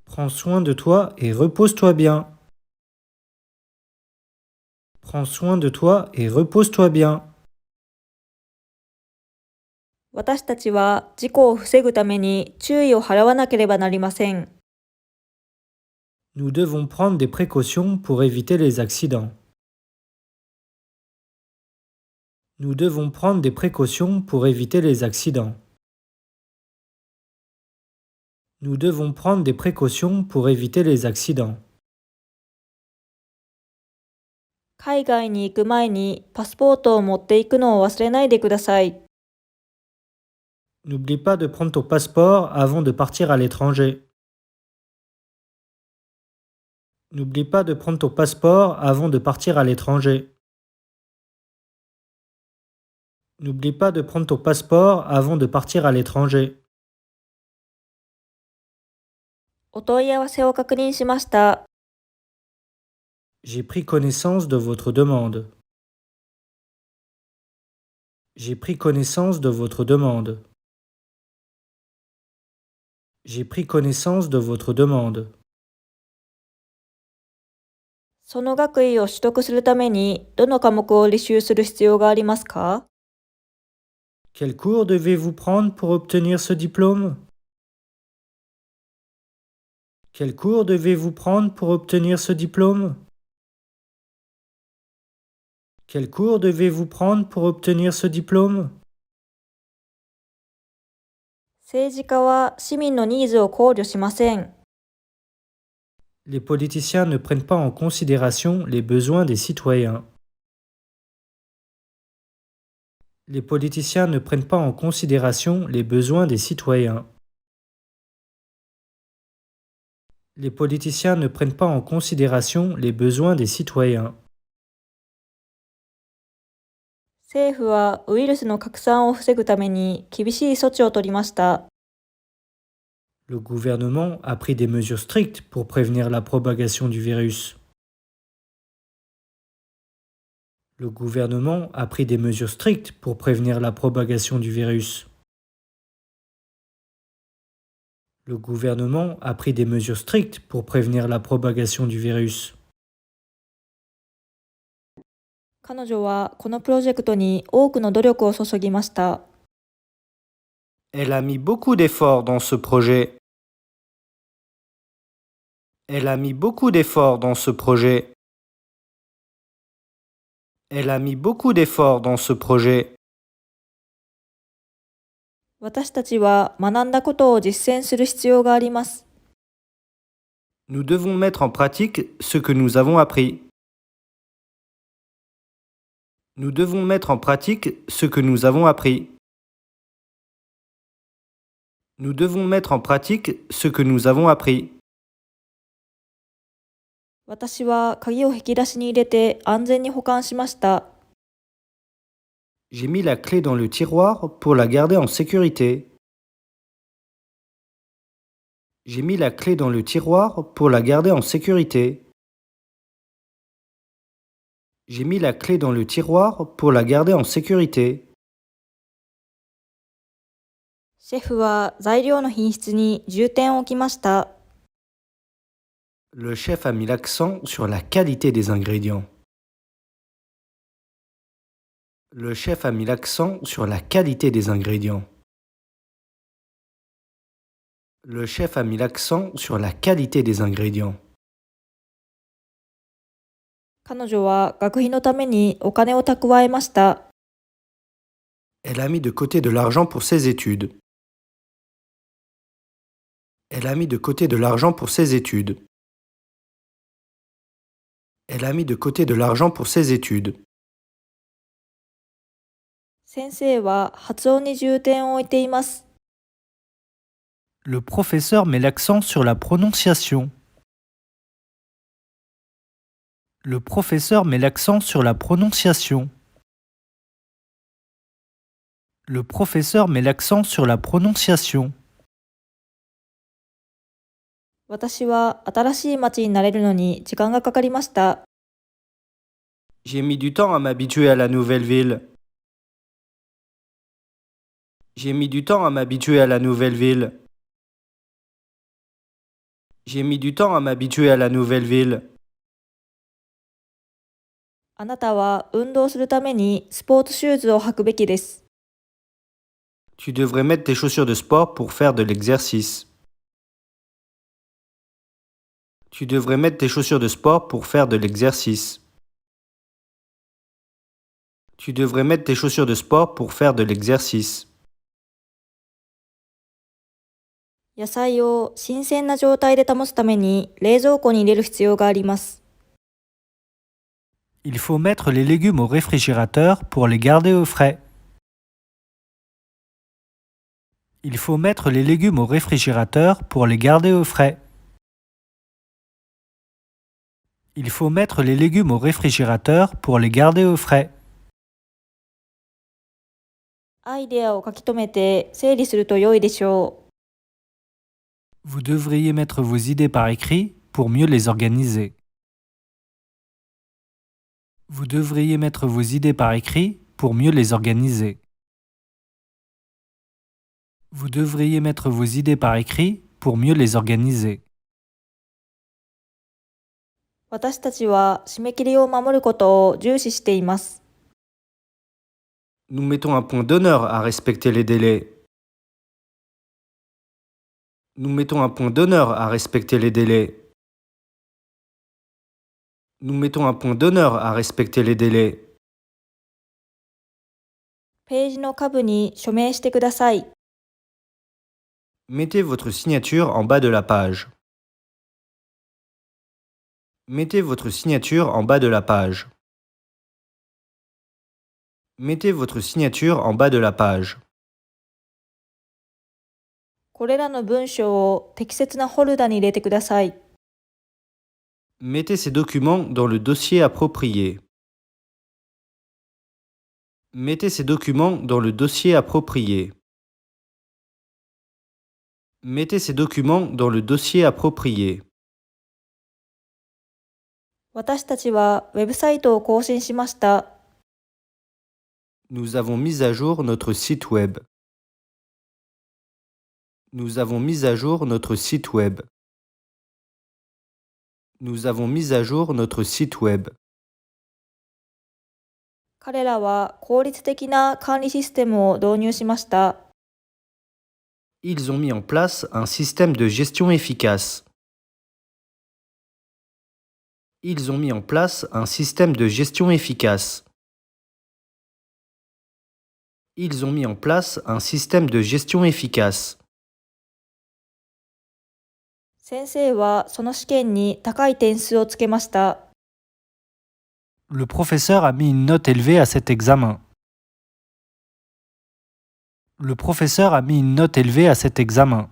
Prends soin de toi et repose-toi bien. Prends soin de toi et repose-toi bien. 私たちは事故を防ぐために注意を払わなければなりません。Nous devons prendre des précautions pour éviter les accidents. Nous devons prendre des précautions pour éviter les accidents. Nous devons prendre des précautions pour éviter les accidents. 海外に行く前にパスポートを持っていくのを忘れないでください。N'oublie pas de prendre ton passeport avant de partir à l'étranger. N'oublie pas de prendre ton passeport avant de partir à l'étranger. N'oublie pas de prendre ton passeport avant de partir à l'étranger. お問い合わせを確認しました。J'ai pris connaissance de votre demande. J'ai pris connaissance de votre demande. J'ai pris connaissance de votre demande. その学位を取得するためにどの科目を履修する必要がありますか？ Quel cours devez-vous prendre pour obtenir ce diplôme? Quel cours devez-vous prendre pour obtenir ce diplôme? Quel cours devez-vous prendre pour obtenir ce diplôme? 政治家は市民のニーズを考慮しません。Les politiciens ne prennent pas en considération les besoins des citoyens. Les politiciens ne prennent pas en considération les besoins des citoyens. Les politiciens ne prennent pas en considération les besoins des citoyens. 政府はウイルスの拡散を防ぐために厳しい措置を取りました。Le gouvernement a pris des mesures strictes pour prévenir la propagation du virus. Le gouvernement a pris des mesures strictes pour prévenir la propagation du virus. Le gouvernement a pris des mesures strictes pour prévenir la propagation du virus. 彼女はこのプロジェクトに多くの努力を注ぎました。Elle a mis beaucoup d'efforts dans ce projet. Elle a mis beaucoup d'efforts dans ce projet. Elle a mis beaucoup d'efforts dans ce projet. 私たちは学んだことを実践する必要があります。Nous devons mettre en pratique ce que nous avons appris. Nous devons mettre en pratique ce que nous avons appris. Nous devons mettre en pratique ce que nous avons appris. 私は鍵を引き出しに入れて安全に保管しました。J'ai mis la clé dans le tiroir pour la garder en sécurité. J'ai mis la clé dans le tiroir pour la garder en sécurité. J'ai mis la clé dans le tiroir pour la garder en sécurité. シェフは材料の品質に重点を置きました。Le chef a mis l'accent sur la qualité des ingrédients. Le chef a mis l'accent sur la qualité des ingrédients. Le chef a mis l'accent sur la qualité des ingrédients. 彼女は学費のためにお金を蓄えました。Elle a mis de côté de l'argent pour ses études. Elle a mis de côté de l'argent pour ses études. Elle a mis de côté de l'argent pour ses études. 先生は発音に重点を置いています。Le professeur met l'accent sur la prononciation. Le professeur met l'accent sur la prononciation. Le professeur met l'accent sur la prononciation. 私は新しい町に慣れるのに時間がかかりました。J'ai mis du temps à m'habituer à la nouvelle ville. J'ai mis du temps à m'habituer à la nouvelle ville. J'ai mis du temps à m'habituer à la nouvelle ville. あなたは運動するためにスポーツシューズを履くべきです。Tu devrais mettre tes chaussures de sport pour faire de l'exercice. Tu devrais mettre tes chaussures de sport pour faire de l'exercice. Tu devrais mettre tes chaussures de sport pour faire de l'exercice. 野菜を新鮮な状態で保つために冷蔵庫に入れる必要があります。Il faut mettre les légumes au réfrigérateur pour les garder au frais. Il faut mettre les légumes au réfrigérateur pour les garder au frais. Il faut mettre les légumes au réfrigérateur pour les garder au frais. アイデアを書き留めて整理すると良いでしょう。Vous devriez mettre vos idées par écrit pour mieux les organiser. Vous devriez mettre vos idées par écrit pour mieux les organiser. Vous devriez mettre vos idées par écrit pour mieux les organiser. 私たちは締め切りを守ることを重視しています。Nous mettons un point d'honneur à respecter les délais. Nous mettons un point d'honneur à respecter les délais. Nous mettons un point d'honneur à respecter les délais. ページの下部に署名してください。Mettez votre signature en bas de la page. Mettez votre signature en bas de la page. Mettez votre signature en bas de la page. これらの文章を適切なホルダに入れてください。Mettez ces documents dans le dossier approprié. Mettez ces documents dans le dossier approprié. Mettez ces documents dans le dossier approprié. 私たちはウェブサイトを更新しました。Nous avons mis à jour notre site web. Nous avons mis à jour notre site web. Nous avons mis à jour notre site web. 彼らは効率的な管理システムを導入しました。Ils ont mis en place un système de gestion efficace. Ils ont mis en place un système de gestion efficace. Ils ont mis en place un système de gestion efficace. 先生はその試験に高い点数をつけました。Le professeur a mis une note élevée à cet examen. Le professeur a mis une note élevée à cet examen.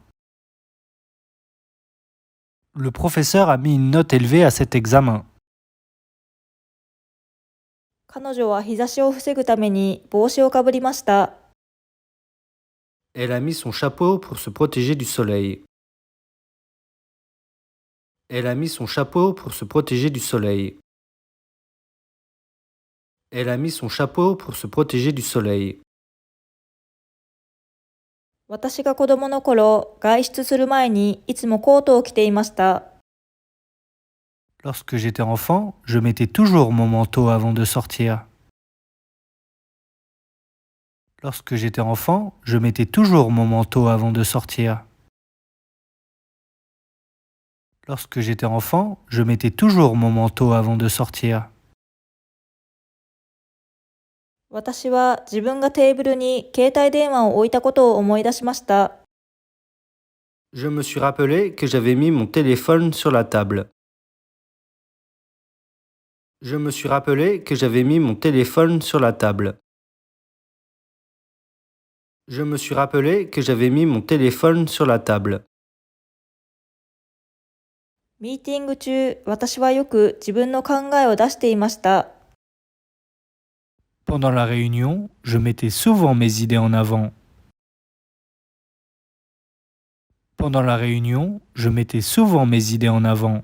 Le professeur a mis une note élevée à cet examen. 彼女は日差しを防ぐために帽子をかぶりました。Elle a mis son chapeau pour se protéger du soleil. Elle a mis son chapeau pour se protéger du soleil. Elle a mis son chapeau pour se protéger du soleil. 私が子供の頃、外出する前にいつもコートを着ていました。Lorsque j'étais enfant, je mettais toujours mon manteau avant de sortir. Lorsque j'étais enfant, je mettais toujours mon manteau avant de sortir. Lorsque j'étais enfant, je mettais toujours mon manteau avant de sortir. 私は自分がテーブルに携帯電話を置いたことを思い出しました。Je me suis rappelé que j'avais mis mon téléphone sur la table. Je me suis rappelé que j'avais mis mon téléphone sur la table. Je me suis rappelé que j'avais mis mon téléphone sur la table. ミーティング中、私はよく自分の考えを出していました。Pendant la réunion, je mettais souvent mes idées en avant. Pendant la réunion, je mettais souvent mes idées en avant.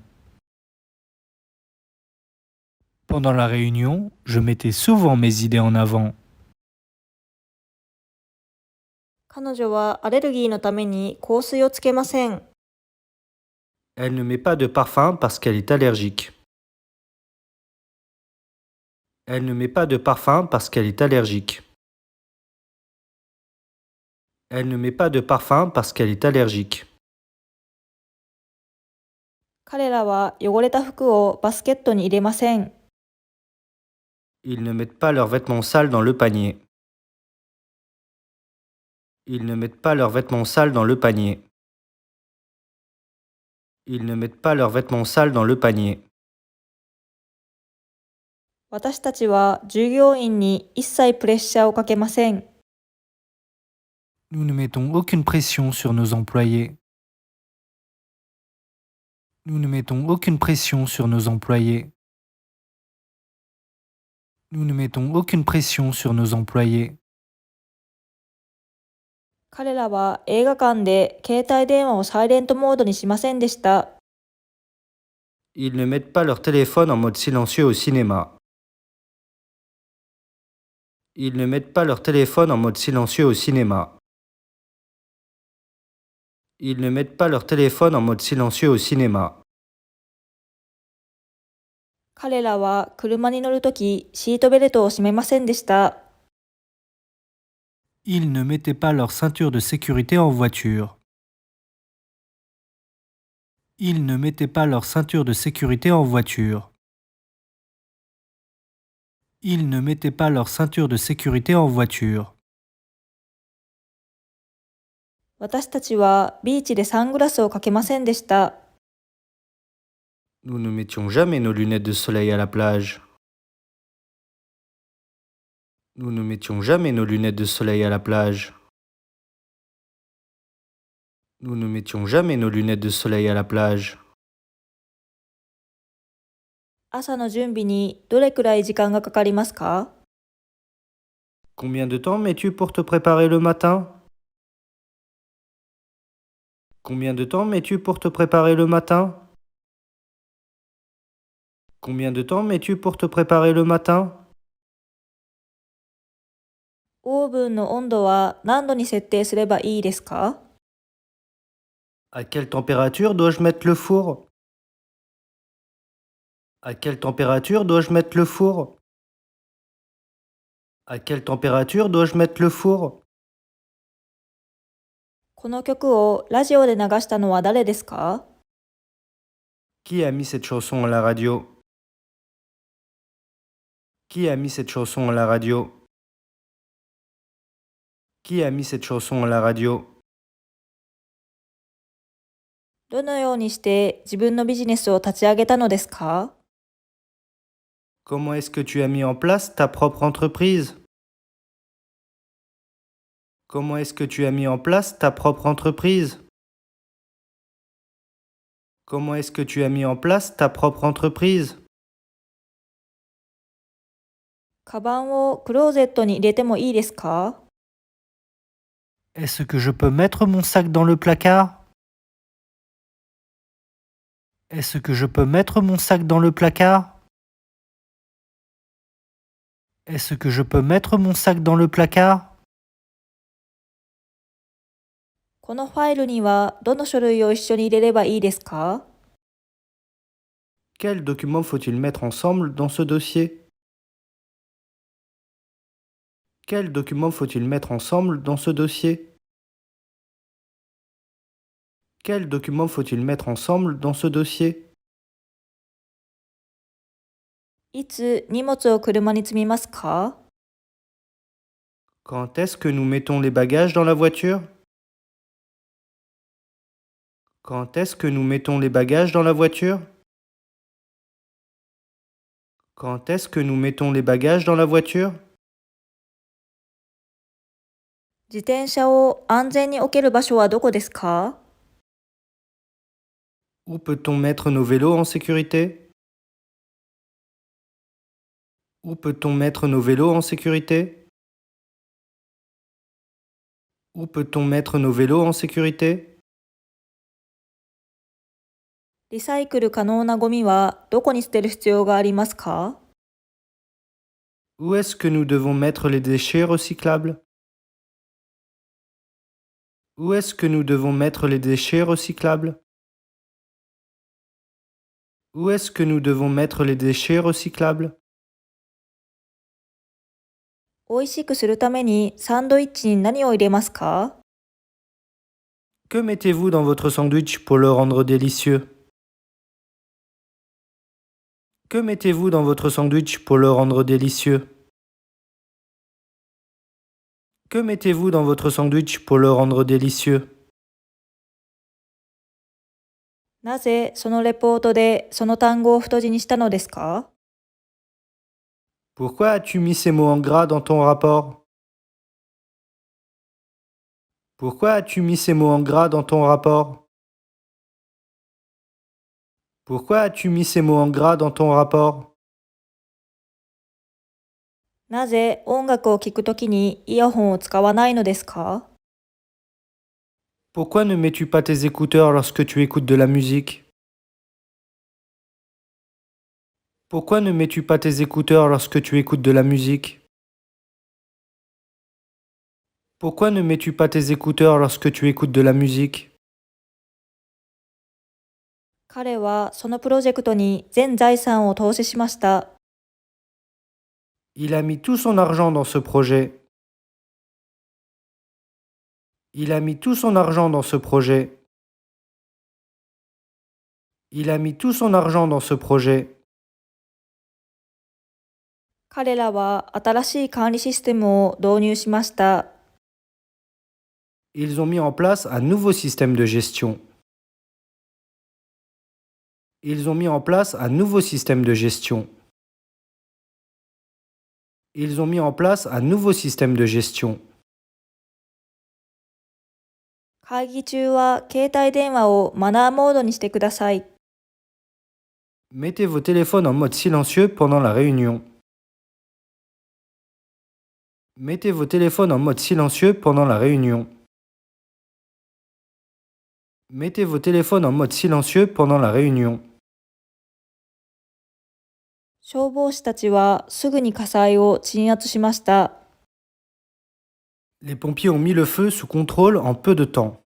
Pendant la réunion, je mettais souvent mes idées en avant. 彼女はアレルギーのために香水をつけません。Elle ne met pas de parfum parce qu'elle est allergique. Elle ne met pas de parfum parce qu'elle est allergique. Elle ne met pas de parfum parce qu'elle est allergique. 彼らは汚れた服をバスケットに入れません。Ils ne mettent pas leurs vêtements sales dans le panier. Ils ne mettent pas leurs vêtements sales dans le panier. Ils ne mettent pas leurs vêtements sales dans le panier. 私たちは従業員に一切プレッシャーをかけません。Nous ne mettons aucune pression sur nos employés. Nous ne mettons aucune pression sur nos employés. Nous ne mettons aucune pression sur nos employés. 彼らは映画館で携帯電話をサイレントモードにしませんでした。Ils ne mettent pas leur téléphone en mode silencieux au cinéma. Ils ne mettent pas leur téléphone en mode silencieux au cinéma. Ils ne mettent pas leur téléphone en mode silencieux au cinéma. 彼らは車に乗るときシートベルトを締めませんでした。Ils ne mettaient pas leur ceinture de sécurité en voiture. Ils ne mettaient pas leur ceinture de sécurité en voiture. Ils ne mettaient pas leur ceinture de sécurité en voiture. 私たちはビーチでサングラスをかけませんでした。Nous ne mettions jamais nos lunettes de soleil à la plage. Nous ne mettions jamais nos lunettes de soleil à la plage. Nous ne mettions jamais nos lunettes de soleil à la plage. 朝の準備にどれくらい時間がかかりますか？ Combien de temps mets-tu pour te préparer le matin? Combien de temps mets-tu pour te préparer le matin? Combien de temps mets-tu pour te préparer le matin? オーブンの温度は何度に設定すればいいですか？ À quelle température dois-je mettre le four? À quelle température dois-je mettre le four? À quelle température dois-je mettre le four? この曲をラジオで流したのは誰ですか？ Qui a mis cette chanson à la radio? Qui a mis cette chanson à la radio? Qui a mis cette chanson à la radio? どのようにして自分のビジネスを立ち上げたのですか？ Comment est-ce que tu as mis en place ta propre entreprise? Comment est-ce que tu as mis en place ta propre entreprise? Comment est-ce que tu as mis en place ta propre entreprise? カバンをクローゼットに入れてもいいですか？ Est-ce que je peux mettre mon sac dans le placard? Est-ce que je peux mettre mon sac dans le placard? Est-ce que je peux mettre mon sac dans le placard? このファイルにはどの書類を一緒に入れればいいですか？ Quels documents faut-il mettre ensemble dans ce dossier? Quels documents faut-il mettre ensemble dans ce dossier? Quels documents faut-il mettre ensemble dans ce dossier? いつ荷物を車に積みますか？ Quand est-ce que nous mettons les bagages dans la voiture? Quand est-ce que nous mettons les bagages dans la voiture? Quand est-ce que nous mettons les bagages dans la voiture? 自転車を安全に置ける場所はどこですか？ Où peut-on mettre nos vélos en sécurité? Où peut-on mettre nos vélos en sécurité? Où peut-on mettre nos vélos en sécurité? リサイクル可能なゴミはどこに捨てる必要がありますか？ Où est-ce que nous devons mettre les déchets recyclables? Où est-ce que nous devons mettre les déchets recyclables? Où est-ce que nous devons mettre les déchets recyclables? 美味しくするためにサンドイッチに何を入れますか？ Que mettez-vous dans votre sandwich pour le rendre délicieux? Que mettez-vous dans votre sandwich pour le rendre délicieux? Que mettez-vous dans votre sandwich pour le rendre délicieux? なぜそのレポートでその単語を太字にしたのですか？ Pourquoi as-tu mis ces mots en gras dans ton rapport? Pourquoi as-tu mis ces mots en gras dans ton rapport? Pourquoi as-tu mis ces mots en gras dans ton rapport? なぜ音楽を聴くときにイヤホンを使わないのですか？ Pourquoi ne mets-tu pas tes écouteurs lorsque tu écoutes de la musique? Pourquoi ne mets-tu pas tes écouteurs lorsque tu écoutes de la musique? Pourquoi ne mets-tu pas tes écouteurs lorsque tu écoutes de la musique? 彼はそのプロジェクトに全財産を投資しました。Il a mis tout son argent dans ce projet. Il a mis tout son argent dans ce projet. Il a mis tout son argent dans ce projet. 彼らは新しい管理システムを導入しました。Ils ont mis en place un nouveau système de gestion. Ils ont mis en place un nouveau système de gestion. Ils ont mis en place un nouveau système de gestion. 会議中は携帯電話をマナーモードにしてください。Mettez vos téléphones en mode silencieux pendant la réunion. Mettez vos téléphones en mode silencieux pendant la réunion. Mettez vos téléphones en mode silencieux pendant la réunion. 消防士たちはすぐに火災を鎮圧しました。Les pompiers ont mis le feu sous contrôle en peu de temps.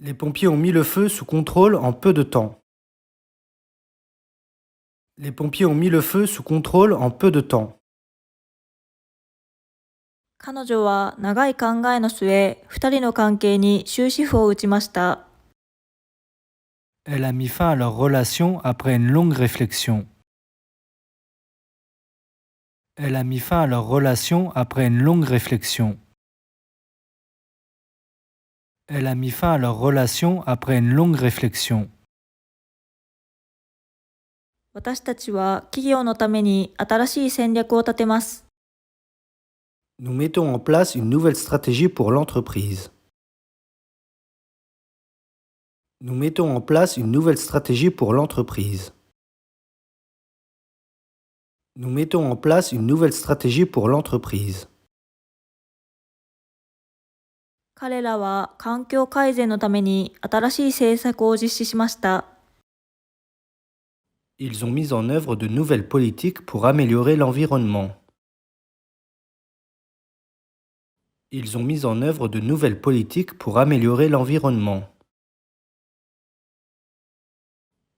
Les pompiers ont mis le feu sous contrôle en peu de temps. Les pompiers ont mis le feu sous contrôle en peu de temps. 彼女は長い考えの末、二人の関係に終止符を打ちました。Elle a mis fin à leur relation après une longue réflexion. Elle a mis fin à leur relation après une longue réflexion. Elle a mis fin à leur relation après une longue réflexion. 私たちは企業のために新しい戦略を立てます。Nous mettons en place une nouvelle stratégie pour l'entreprise. Nous mettons en place une nouvelle stratégie pour l'entreprise. Nous mettons en place une nouvelle stratégie pour l'entreprise. 彼らは環境改善のために新しい政策を実施しました。Ils ont mis en œuvre de nouvelles politiques pour améliorer l'environnement. Ils ont mis en œuvre de nouvelles politiques pour améliorer l'environnement.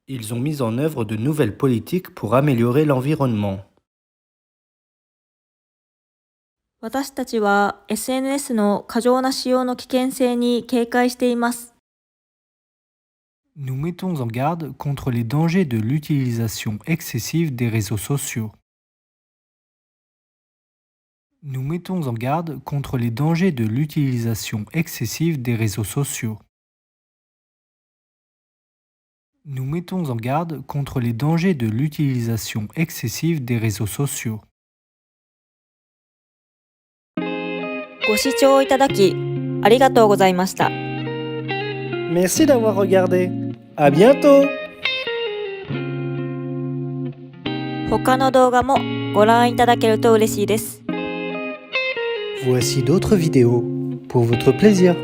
Ils ont mis en œuvre de nouvelles politiques pour améliorer l'environnement. 私たちは SNS の過剰な使用の危険性に警戒しています。Nous mettons en garde contre les dangers de l'utilisation excessive des réseaux sociaux. Nous mettons en garde contre les dangers de l'utilisation excessive des réseaux sociaux. Nous mettons en garde contre les dangers de l'utilisation excessive des réseaux sociaux. ご視聴いただきありがとうございました。Merci d'avoir regardé. À bientôt! 他の動画もご覧いただけると嬉しいです。Voici d'autres vidéos pour votre plaisir.